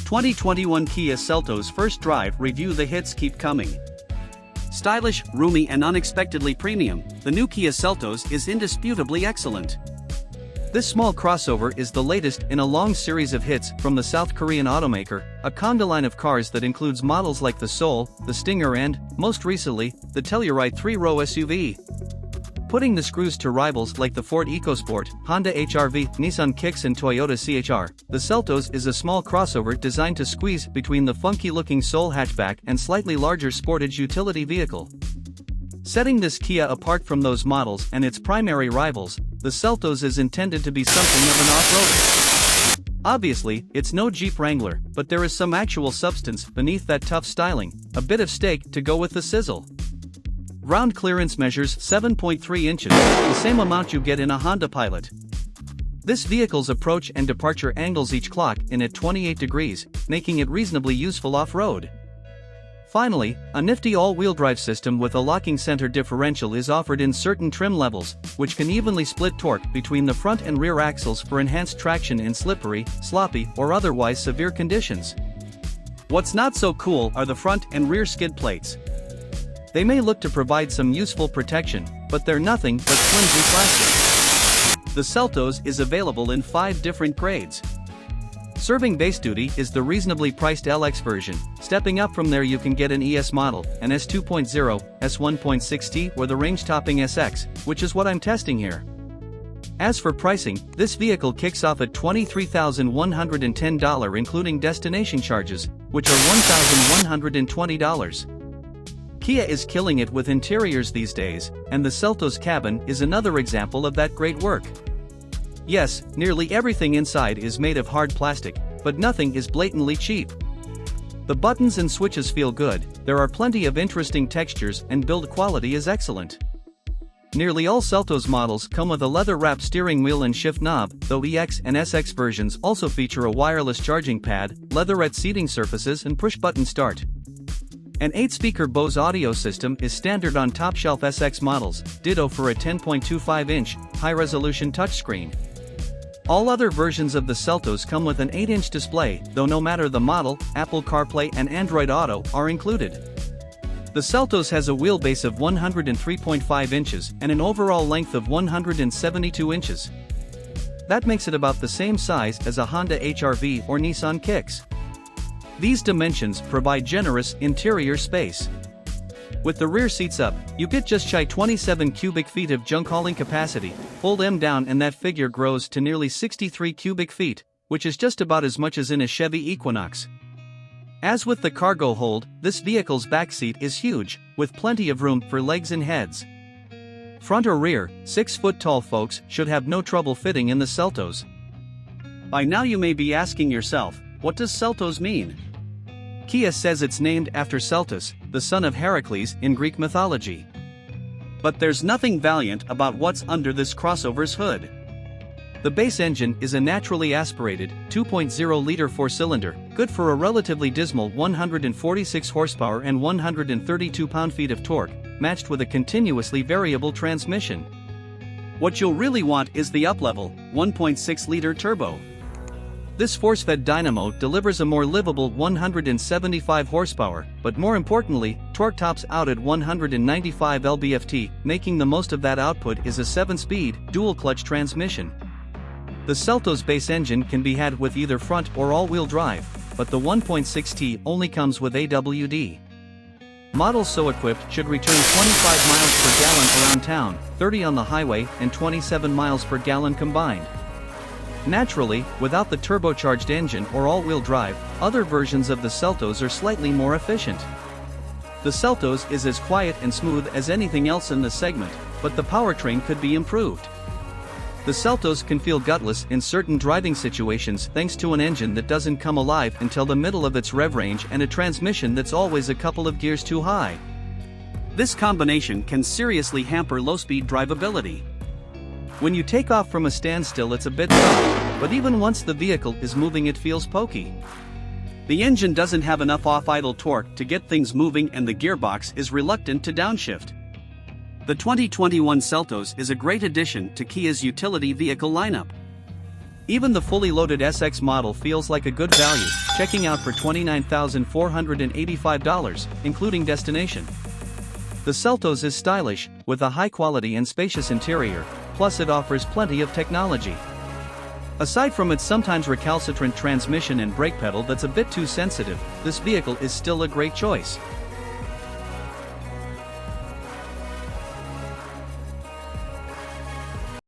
2021 Kia Seltos first drive review. The hits keep coming. Stylish, roomy and unexpectedly premium, the new Kia Seltos is indisputably excellent. This small crossover is the latest in a long series of hits from the South Korean automaker, a conga line of cars that includes models like the Soul, the Stinger and, most recently, the Telluride 3-row SUV. Putting the screws to rivals like the Ford EcoSport, Honda HR-V, Nissan Kicks and Toyota CHR, the Seltos is a small crossover designed to squeeze between the funky-looking Soul hatchback and slightly larger Sportage utility vehicle. Setting this Kia apart from those models and its primary rivals, the Seltos is intended to be something of an off-roader. Obviously, it's no Jeep Wrangler, but there is some actual substance beneath that tough styling, a bit of steak to go with the sizzle. Ground clearance measures 7.3 inches, the same amount you get in a Honda Pilot. This vehicle's approach and departure angles each clock in at 28 degrees, making it reasonably useful off-road. Finally, a nifty all-wheel drive system with a locking center differential is offered in certain trim levels, which can evenly split torque between the front and rear axles for enhanced traction in slippery, sloppy, or otherwise severe conditions. What's not so cool are the front and rear skid plates. They may look to provide some useful protection, but they're nothing but flimsy plastic. The Seltos is available in 5 different grades. Serving base duty is the reasonably priced LX version. Stepping up from there you can get an ES model, an S2.0, S1.6T or the range-topping SX, which is what I'm testing here. As for pricing, this vehicle kicks off at $23,110 including destination charges, which are $1,120. Kia is killing it with interiors these days, and the Seltos cabin is another example of that great work. Yes, nearly everything inside is made of hard plastic, but nothing is blatantly cheap. The buttons and switches feel good, there are plenty of interesting textures and build quality is excellent. Nearly all Seltos models come with a leather-wrapped steering wheel and shift knob, though EX and SX versions also feature a wireless charging pad, leatherette seating surfaces and push-button start. An 8-speaker Bose audio system is standard on top-shelf SX models, ditto for a 10.25-inch, high-resolution touchscreen. All other versions of the Seltos come with an 8-inch display, though no matter the model, Apple CarPlay and Android Auto are included. The Seltos has a wheelbase of 103.5 inches and an overall length of 172 inches. That makes it about the same size as a Honda HR-V or Nissan Kicks. These dimensions provide generous interior space. With the rear seats up, you get just shy 27 cubic feet of junk hauling capacity. Fold them down and that figure grows to nearly 63 cubic feet, which is just about as much as in a Chevy Equinox. As with the cargo hold, this vehicle's back seat is huge, with plenty of room for legs and heads. Front or rear, 6-foot-tall folks should have no trouble fitting in the Seltos. By now you may be asking yourself, what does Seltos mean? Kia says it's named after Seltos, the son of Heracles in Greek mythology. But there's nothing valiant about what's under this crossover's hood. The base engine is a naturally aspirated, 2.0-liter 4-cylinder, good for a relatively dismal 146 horsepower and 132 pound-feet of torque, matched with a continuously variable transmission. What you'll really want is the up-level, 1.6-liter turbo. This force-fed dynamo delivers a more livable 175 horsepower, but more importantly, torque tops out at 195 lb-ft, making the most of that output is a 7-speed, dual-clutch transmission. The Seltos base engine can be had with either front or all-wheel drive, but the 1.6T only comes with AWD. Models so equipped should return 25 miles per gallon around town, 30 on the highway and 27 miles per gallon combined. Naturally, without the turbocharged engine or all-wheel drive, other versions of the Seltos are slightly more efficient. The Seltos is as quiet and smooth as anything else in the segment, but the powertrain could be improved. The Seltos can feel gutless in certain driving situations thanks to an engine that doesn't come alive until the middle of its rev range and a transmission that's always a couple of gears too high. This combination can seriously hamper low-speed drivability. When you take off from a standstill it's a bit tough, but even once the vehicle is moving it feels pokey. The engine doesn't have enough off-idle torque to get things moving and the gearbox is reluctant to downshift. The 2021 Seltos is a great addition to Kia's utility vehicle lineup. Even the fully loaded SX model feels like a good value, checking out for $29,485, including destination. The Seltos is stylish, with a high-quality and spacious interior, plus it offers plenty of technology. Aside from its sometimes recalcitrant transmission and brake pedal that's a bit too sensitive, this vehicle is still a great choice.